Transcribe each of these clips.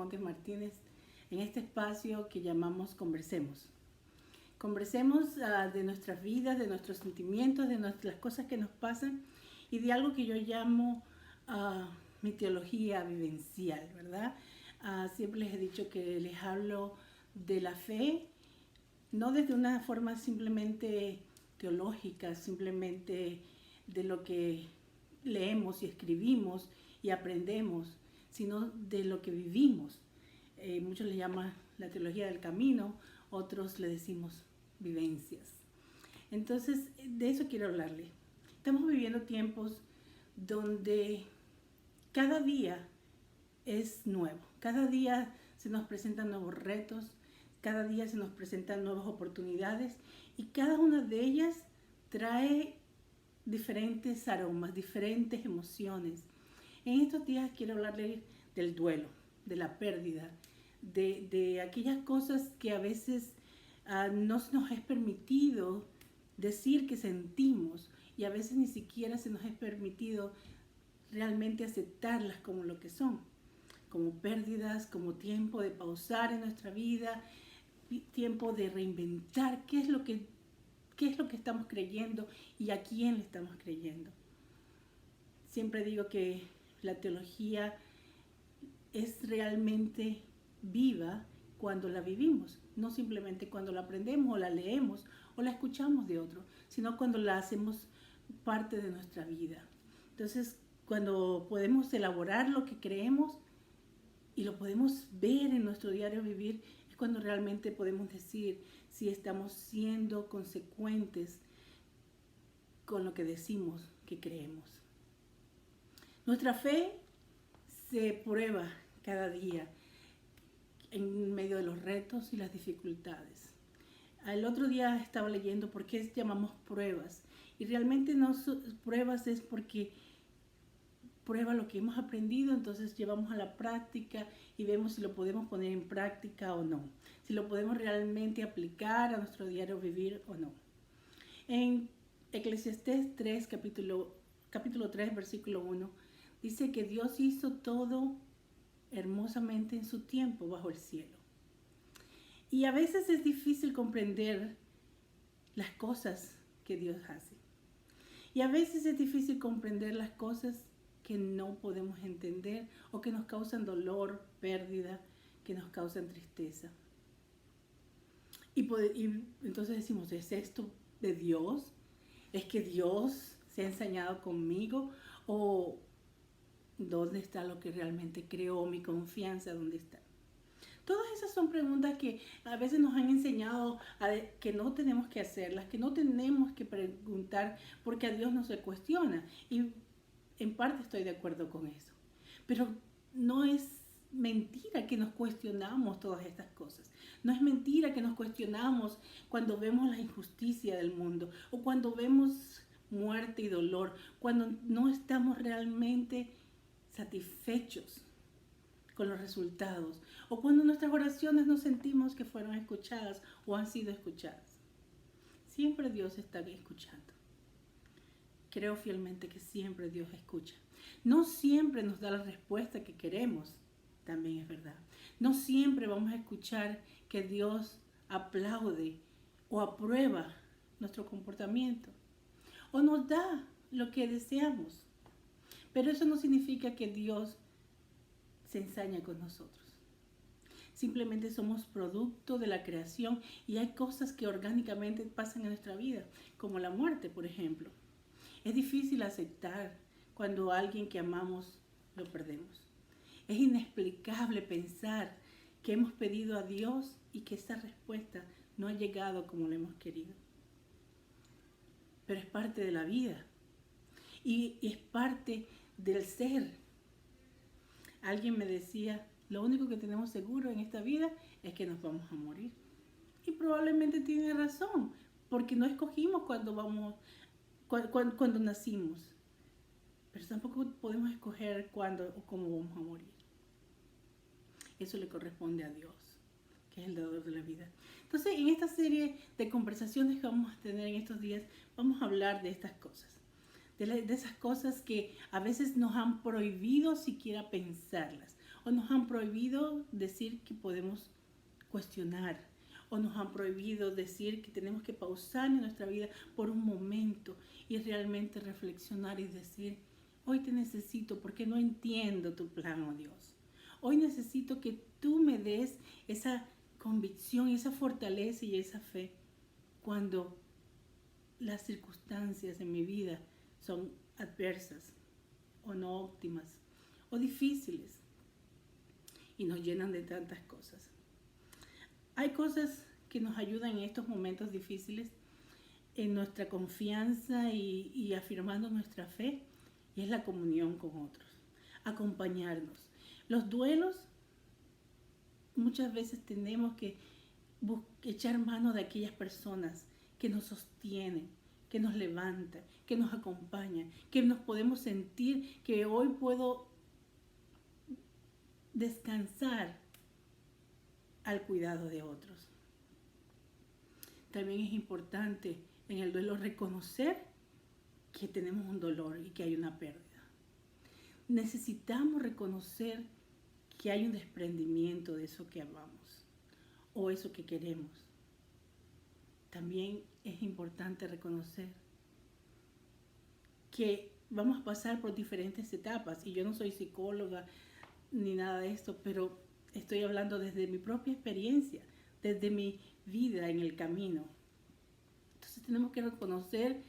Montes Martínez en este espacio que llamamos Conversemos. Conversemos de nuestras vidas, de nuestros sentimientos, de las cosas que nos pasan y de algo que yo llamo mi teología vivencial, ¿verdad? Siempre les he dicho que les hablo de la fe, no desde una forma simplemente teológica, simplemente de lo que leemos y escribimos y aprendemos, sino de lo que vivimos. Muchos le llaman la teología del camino, otros le decimos vivencias. Entonces, de eso quiero hablarle. Estamos viviendo tiempos donde cada día es nuevo, cada día se nos presentan nuevos retos, cada día se nos presentan nuevas oportunidades y cada una de ellas trae diferentes aromas, diferentes emociones. En estos días quiero hablarles del duelo, de la pérdida, de aquellas cosas que a veces no nos es permitido decir que sentimos y a veces ni siquiera se nos es permitido realmente aceptarlas como lo que son, como pérdidas, como tiempo de pausar en nuestra vida, tiempo de reinventar qué es lo que estamos creyendo y a quién le estamos creyendo. Siempre digo que la teología es realmente viva cuando la vivimos, no simplemente cuando la aprendemos o la leemos o la escuchamos de otro, sino cuando la hacemos parte de nuestra vida. Entonces, cuando podemos elaborar lo que creemos y lo podemos ver en nuestro diario vivir, es cuando realmente podemos decir si estamos siendo consecuentes con lo que decimos que creemos. Nuestra fe se prueba cada día en medio de los retos y las dificultades. El otro día estaba leyendo por qué llamamos pruebas y realmente no pruebas es porque prueba lo que hemos aprendido, entonces llevamos a la práctica y vemos si lo podemos poner en práctica o no, si lo podemos realmente aplicar a nuestro diario vivir o no. En Eclesiastés 3, capítulo 3, versículo 1, dice que Dios hizo todo hermosamente en su tiempo bajo el cielo. Y a veces es difícil comprender las cosas que Dios hace. Y a veces es difícil comprender las cosas que no podemos entender o que nos causan pérdida, que nos causan tristeza. Y entonces decimos, ¿es esto de Dios? ¿Es que Dios se ha ensañado conmigo? ¿O dónde está lo que realmente creo? ¿Mi confianza dónde está? Todas esas son preguntas que a veces nos han enseñado que no tenemos que hacerlas, que no tenemos que preguntar porque a Dios no se cuestiona. Y en parte estoy de acuerdo con eso. Pero no es mentira que nos cuestionamos todas estas cosas. No es mentira que nos cuestionamos cuando vemos la injusticia del mundo o cuando vemos muerte y dolor, cuando no estamos realmente satisfechos con los resultados o cuando nuestras oraciones no sentimos que fueron escuchadas o han sido escuchadas. Siempre Dios está escuchando. Creo fielmente que siempre Dios escucha. No siempre nos da la respuesta que queremos, también es verdad. No siempre vamos a escuchar que Dios aplaude o aprueba nuestro comportamiento o nos da lo que deseamos. Pero eso no significa que Dios se ensaña con nosotros. Simplemente somos producto de la creación y hay cosas que orgánicamente pasan en nuestra vida, como la muerte, por ejemplo. Es difícil aceptar cuando alguien que amamos lo perdemos. Es inexplicable pensar que hemos pedido a Dios y que esa respuesta no ha llegado como lo hemos querido. Pero es parte de la vida y es parte del ser. Alguien me decía, lo único que tenemos seguro en esta vida es que nos vamos a morir. Y probablemente tiene razón, porque no escogimos cuando nacimos. Pero tampoco podemos escoger cuándo o cómo vamos a morir. Eso le corresponde a Dios, que es el dador de la vida. Entonces, en esta serie de conversaciones que vamos a tener en estos días, vamos a hablar de estas cosas. De esas cosas que a veces nos han prohibido siquiera pensarlas o nos han prohibido decir que podemos cuestionar, o nos han prohibido decir que tenemos que pausar en nuestra vida por un momento y realmente reflexionar y decir, hoy te necesito porque no entiendo tu plan, oh Dios. Hoy necesito que tú me des esa convicción, esa fortaleza y esa fe cuando las circunstancias en mi vida son adversas o no óptimas o difíciles y nos llenan de tantas cosas. Hay cosas que nos ayudan en estos momentos difíciles en nuestra confianza y afirmando nuestra fe, y es la comunión con otros, acompañarnos. Los duelos, muchas veces tenemos que echar mano de aquellas personas que nos sostienen, que nos levantan, que nos acompañan, que nos podemos sentir que hoy puedo descansar al cuidado de otros. También es importante en el duelo reconocer que tenemos un dolor y que hay una pérdida. Necesitamos reconocer que hay un desprendimiento de eso que amamos o eso que queremos. También es importante reconocer que vamos a pasar por diferentes etapas, y yo no soy psicóloga ni nada de esto, pero estoy hablando desde mi propia experiencia, desde mi vida en el camino. Entonces tenemos que reconocer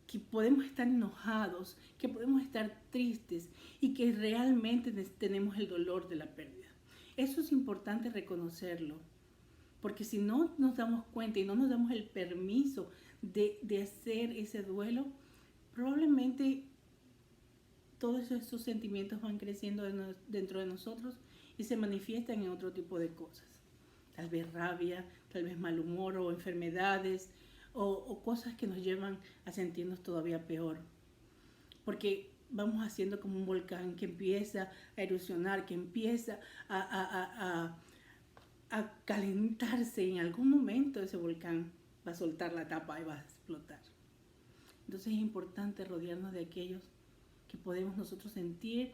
que podemos estar enojados, que podemos estar tristes y que realmente tenemos el dolor de la pérdida. Eso es importante reconocerlo, porque si no nos damos cuenta y no nos damos el permiso de hacer ese duelo, probablemente todos esos sentimientos van creciendo dentro de nosotros y se manifiestan en otro tipo de cosas. Tal vez rabia, tal vez mal humor o enfermedades o cosas que nos llevan a sentirnos todavía peor. Porque vamos haciendo como un volcán que empieza a erosionar, que empieza a calentarse. En algún momento ese volcán va a soltar la tapa y va a explotar. Entonces es importante rodearnos de aquellos que podemos nosotros sentir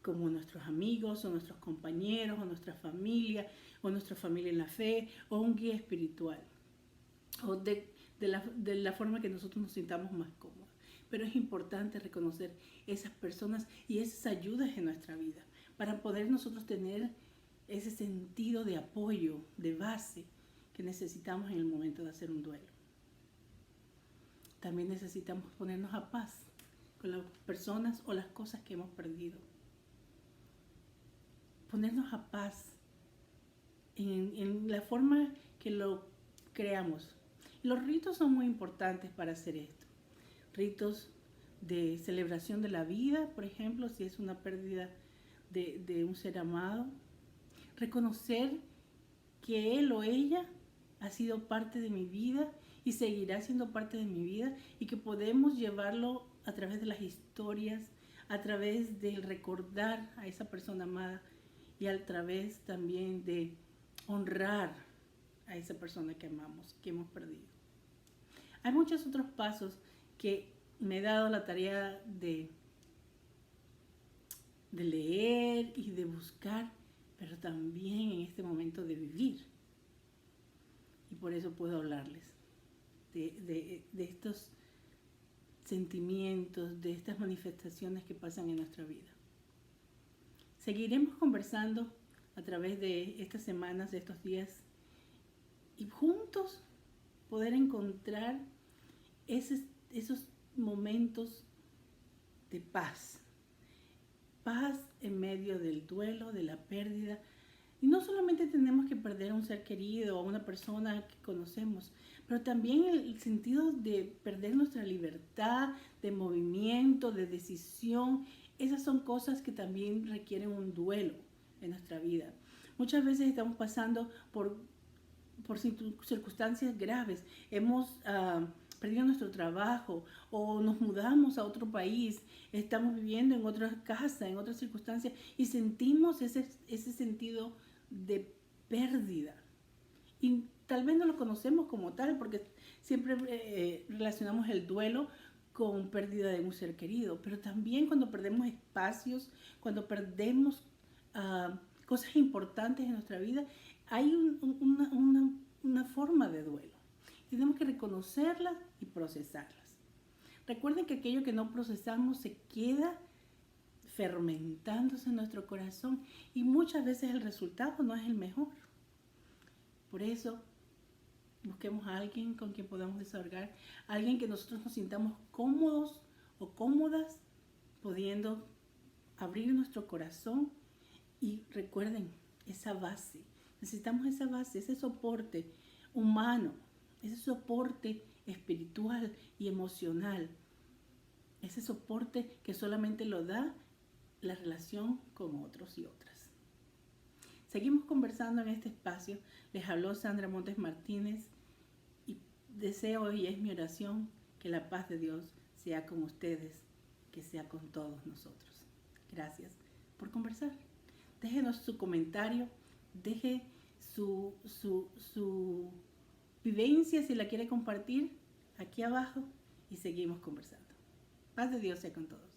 como nuestros amigos o nuestros compañeros o nuestra familia en la fe o un guía espiritual o de la forma que nosotros nos sintamos más cómodos. Pero es importante reconocer esas personas y esas ayudas en nuestra vida para poder nosotros tener ese sentido de apoyo, de base que necesitamos en el momento de hacer un duelo. También necesitamos ponernos a paz con las personas o las cosas que hemos perdido. Ponernos a paz en la forma que lo creamos. Los ritos son muy importantes para hacer esto. Ritos de celebración de la vida, por ejemplo, si es una pérdida de un ser amado. Reconocer que él o ella ha sido parte de mi vida y seguirá siendo parte de mi vida y que podemos llevarlo a través de las historias, a través del recordar a esa persona amada y a través también de honrar a esa persona que amamos, que hemos perdido. Hay muchos otros pasos que me he dado la tarea de leer y de buscar, pero también en este momento de vivir. Y por eso puedo hablarles de estos sentimientos, de estas manifestaciones que pasan en nuestra vida. Seguiremos conversando a través de estas semanas, de estos días, y juntos poder encontrar esos momentos de paz. Paz en medio del duelo, de la pérdida. Y no solamente tenemos que perder a un ser querido o a una persona que conocemos, pero también el sentido de perder nuestra libertad de movimiento, de decisión. Esas son cosas que también requieren un duelo en nuestra vida. Muchas veces estamos pasando por circunstancias graves. Hemos perdido nuestro trabajo o nos mudamos a otro país, estamos viviendo en otra casa, en otras circunstancias y sentimos ese sentido de pérdida. Y tal vez no lo conocemos como tal porque siempre relacionamos el duelo con pérdida de un ser querido, pero también cuando perdemos espacios, cuando perdemos cosas importantes en nuestra vida, hay una forma de duelo. Tenemos que reconocerlas y procesarlas. Recuerden que aquello que no procesamos se queda fermentándose en nuestro corazón y muchas veces el resultado no es el mejor. Por eso, busquemos a alguien con quien podamos desahogar, alguien que nosotros nos sintamos cómodos o cómodas, pudiendo abrir nuestro corazón. Y recuerden, esa base, necesitamos esa base, ese soporte humano, ese soporte espiritual y emocional, ese soporte que solamente lo da la relación con otros y otras. Seguimos conversando en este espacio. Les habló Sandra Montes Martínez y deseo y es mi oración que la paz de Dios sea con ustedes, que sea con todos nosotros. Gracias por conversar. Déjenos su comentario, deje su vivencia si la quiere compartir aquí abajo y seguimos conversando. Paz de Dios sea con todos.